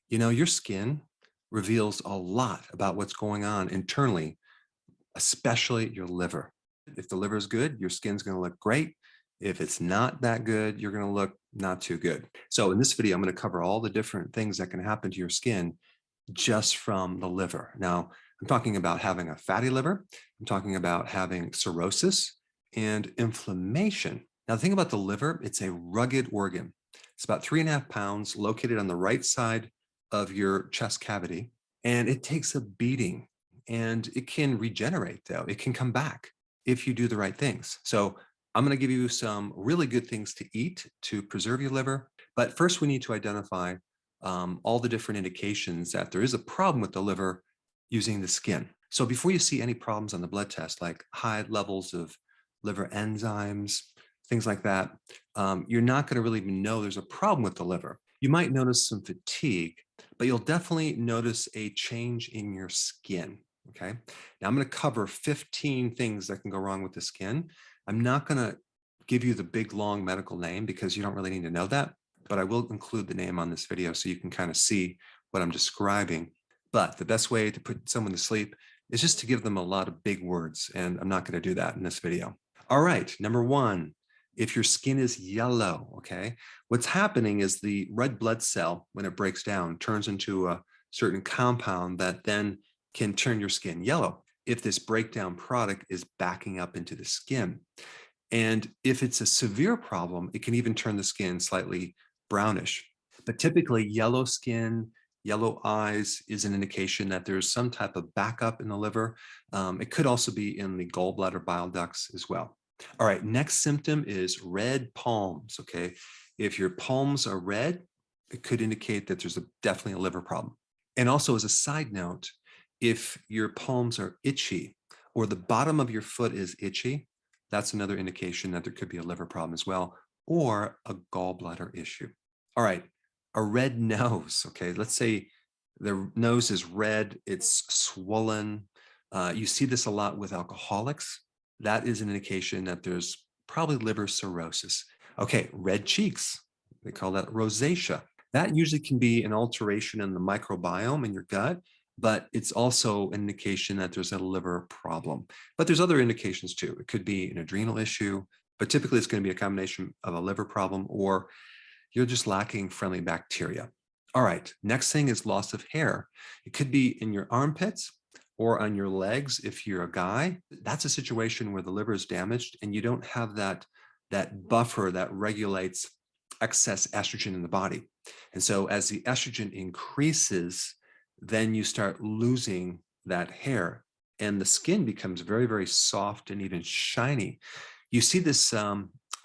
You know, your skin reveals a lot about what's going on internally, especially your liver. If the liver is good, your skin's going to look great. If it's not that good, you're going to look not too good. So in this video, I'm going to cover all the different things that can happen to your skin just from the liver. Now, I'm talking about having a fatty liver. I'm talking about having cirrhosis and inflammation. Now, the thing about the liver, it's a rugged organ. It's about 3.5 pounds located on the right side of your chest cavity, and it takes a beating and it can regenerate, though. It can come back if you do the right things. So I'm going to give you some really good things to eat to preserve your liver. But first, we need to identify all the different indications that there is a problem with the liver using the skin. So before you see any problems on the blood test, like high levels of liver enzymes, things like that, you're not going to really even know there's a problem with the liver. You might notice some fatigue, but you'll definitely notice a change in your skin. Okay. Now I'm going to cover 15 things that can go wrong with the skin. I'm not going to give you the big long medical name because you don't really need to know that, but I will include the name on this video so you can kind of see what I'm describing. But the best way to put someone to sleep is just to give them a lot of big words, and I'm not going to do that in this video. All right, number one, if your skin is yellow, okay, what's happening is the red blood cell, when it breaks down, turns into a certain compound that then can turn your skin yellow if this breakdown product is backing up into the skin. And if it's a severe problem, it can even turn the skin slightly brownish. But typically, yellow skin, yellow eyes is an indication that there's some type of backup in the liver. It could also be in the gallbladder bile ducts as well. All right, next symptom is red palms. Okay, if your palms are red, it could indicate that there's definitely a liver problem. And also, as a side note, if your palms are itchy or the bottom of your foot is itchy, that's another indication that there could be a liver problem as well, or a gallbladder issue. All right, a red nose. Okay, let's say the nose is red, it's swollen. You see this a lot with alcoholics. That is an indication that there's probably liver cirrhosis. Okay, red cheeks. They call that rosacea. That usually can be an alteration in the microbiome in your gut, but it's also an indication that there's a liver problem. But there's other indications too. It could be an adrenal issue, but typically it's going to be a combination of a liver problem or you're just lacking friendly bacteria. All right, next thing is loss of hair. It could be in your armpits or on your legs if you're a guy. That's a situation where the liver is damaged and you don't have that buffer that regulates excess estrogen in the body. And so as the estrogen increases, then you start losing that hair and the skin becomes very, very soft and even shiny. You see this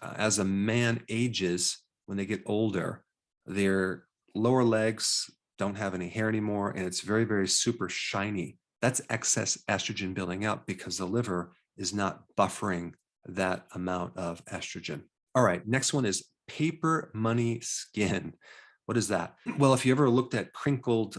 as a man ages, when they get older, their lower legs don't have any hair anymore and it's very, very super shiny. That's excess estrogen building up because the liver is not buffering that amount of estrogen. All right, next one is paper money skin. What is that? Well, if you ever looked at crinkled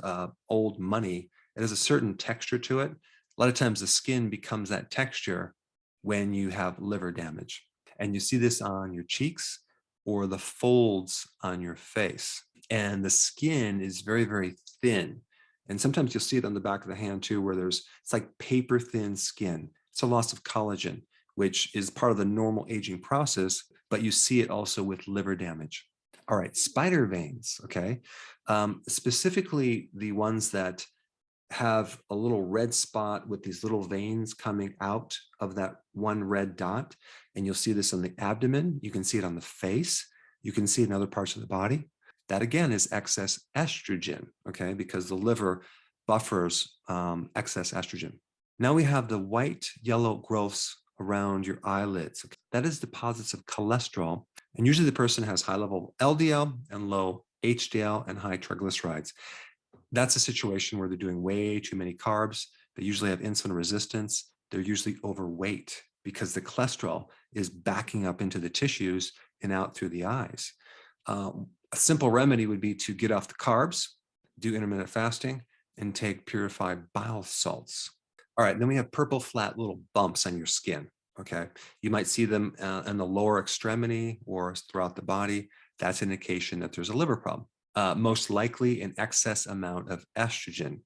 old money, it has a certain texture to it. A lot of times the skin becomes that texture when you have liver damage. And you see this on your cheeks or the folds on your face. And the skin is very, very thin. And sometimes you'll see it on the back of the hand too, where it's like paper thin skin. It's a loss of collagen, which is part of the normal aging process, but you see it also with liver damage. All right, spider veins, okay? Specifically the ones that have a little red spot with these little veins coming out of that one red dot. And you'll see this on the abdomen. You can see it on the face. You can see it in other parts of the body. That again is excess estrogen, okay? Because the liver buffers excess estrogen. Now we have the white yellow growths around your eyelids. Okay? That is deposits of cholesterol. And usually the person has high level LDL and low HDL and high triglycerides. That's a situation where they're doing way too many carbs. They usually have insulin resistance. They're usually overweight because the cholesterol is backing up into the tissues and out through the eyes. A simple remedy would be to get off the carbs, do intermittent fasting, and take purified bile salts. All right, then we have purple flat little bumps on your skin. Okay, you might see them in the lower extremity or throughout the body. That's an indication that there's a liver problem. most likely an excess amount of estrogen.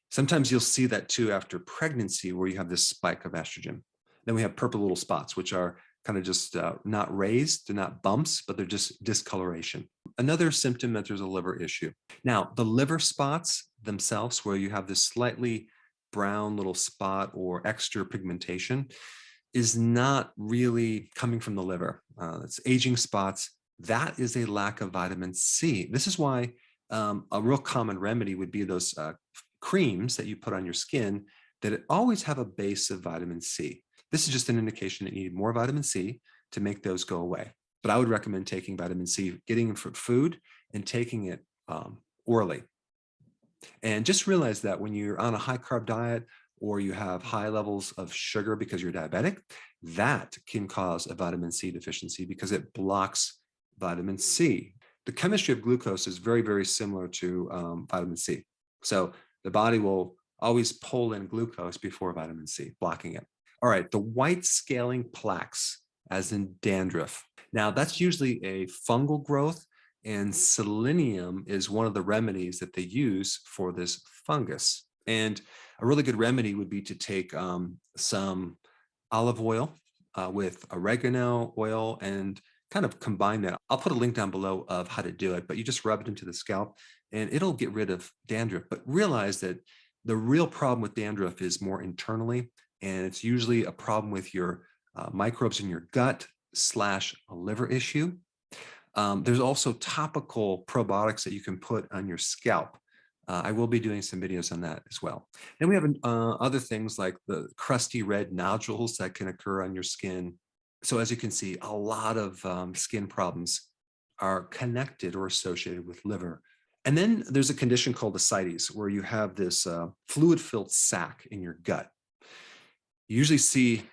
Sometimes you'll see that too after pregnancy, where you have this spike of estrogen. Then we have purple little spots, which are kind of just not raised, they're not bumps, but they're just discoloration. Another symptom that there's a liver issue. Now, the liver spots themselves, where you have this slightly brown little spot or extra pigmentation, is not really coming from the liver. It's aging spots. That is a lack of vitamin C. This is why a real common remedy would be those creams that you put on your skin that always have a base of vitamin C. This is just an indication that you need more vitamin C to make those go away. But I would recommend taking vitamin C, getting it from food and taking it orally. And just realize that when you're on a high carb diet or you have high levels of sugar because you're diabetic, that can cause a vitamin C deficiency because it blocks vitamin C. The chemistry of glucose is very, very similar to vitamin C. So the body will always pull in glucose before vitamin C, blocking it. All right, the white scaling plaques, as in dandruff. Now, that's usually a fungal growth, and selenium is one of the remedies that they use for this fungus. And a really good remedy would be to take some olive oil with oregano oil and kind of combine that. I'll put a link down below of how to do it, but you just rub it into the scalp and it'll get rid of dandruff. But realize that the real problem with dandruff is more internally, and it's usually a problem with your microbes in your gut / a liver issue. There's also topical probiotics that you can put on your scalp. I will be doing some videos on that as well. Then we have other things like the crusty red nodules that can occur on your skin. So as you can see, a lot of skin problems are connected or associated with liver. And then there's a condition called ascites, where you have this fluid-filled sac in your gut. You usually see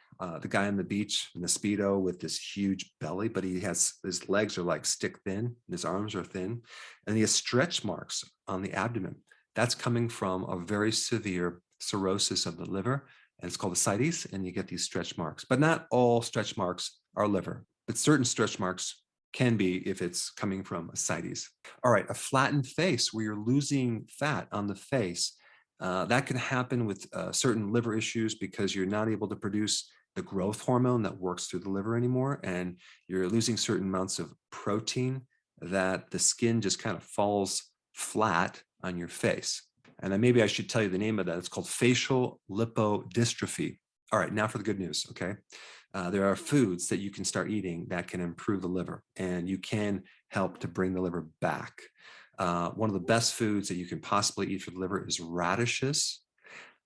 the guy on the beach in the Speedo with this huge belly, but his legs are like stick thin, and his arms are thin, and he has stretch marks on the abdomen. That's coming from a very severe cirrhosis of the liver, and it's called ascites, and you get these stretch marks. But not all stretch marks are liver, but certain stretch marks can be if it's coming from ascites. All right, a flattened face where you're losing fat on the face. That can happen with certain liver issues because you're not able to produce the growth hormone that works through the liver anymore, and you're losing certain amounts of protein that the skin just kind of falls flat on your face. And then maybe I should tell you the name of that. It's called facial lipodystrophy. All right, now for the good news, okay? There are foods that you can start eating that can improve the liver, and you can help to bring the liver back. One of the best foods that you can possibly eat for the liver is radishes.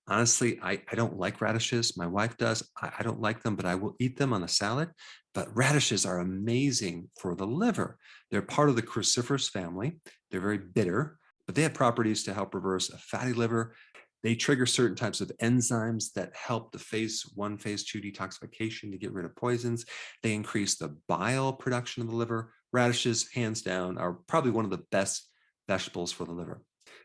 Honestly, I don't like radishes. My wife does. I don't like them, but I will eat them on a salad. But radishes are amazing for the liver. They're part of the cruciferous family. They're very bitter, but they have properties to help reverse a fatty liver. They trigger certain types of enzymes that help the phase 1, phase 2 detoxification to get rid of poisons. They increase the bile production of the liver. Radishes, hands down, are probably one of the best vegetables for the liver.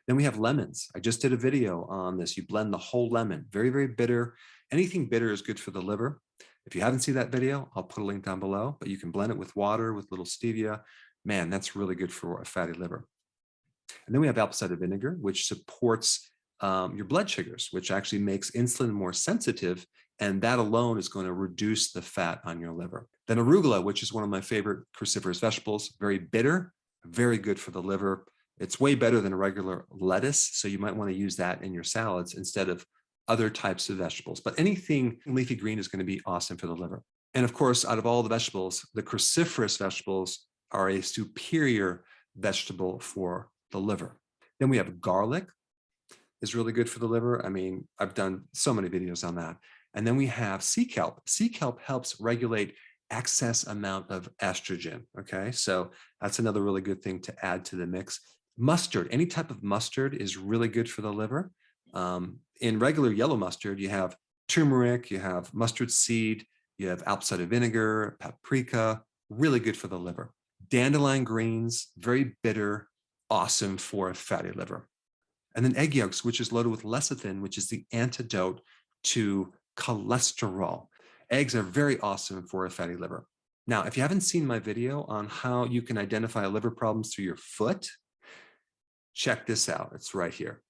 Then we have lemons. I just did a video on this. You blend the whole lemon, very, very bitter. Anything bitter is good for the liver. If you haven't seen that video, I'll put a link down below, but you can blend it with water, with little stevia. Man, that's really good for a fatty liver. And then we have apple cider vinegar, which supports your blood sugars, which actually makes insulin more sensitive, and that alone is going to reduce the fat on your liver. Then arugula, which is one of my favorite cruciferous vegetables, very bitter, very good for the liver. It's way better than a regular lettuce, so you might want to use that in your salads instead of other types of vegetables. But anything leafy green is going to be awesome for the liver. And of course, out of all the vegetables, the cruciferous vegetables are a superior vegetable for the liver. Then we have garlic, is really good for the liver. I mean, I've done so many videos on that. And then we have sea kelp. Sea kelp helps regulate excess amount of estrogen, okay? So that's another really good thing to add to the mix. Mustard, any type of mustard is really good for the liver. In regular yellow mustard, you have turmeric, you have mustard seed, you have apple cider vinegar, paprika, really good for the liver. Dandelion greens, very bitter, awesome for a fatty liver. And then egg yolks, which is loaded with lecithin, which is the antidote to cholesterol. Eggs are very awesome for a fatty liver. Now, if you haven't seen my video on how you can identify liver problems through your foot, check this out. It's right here.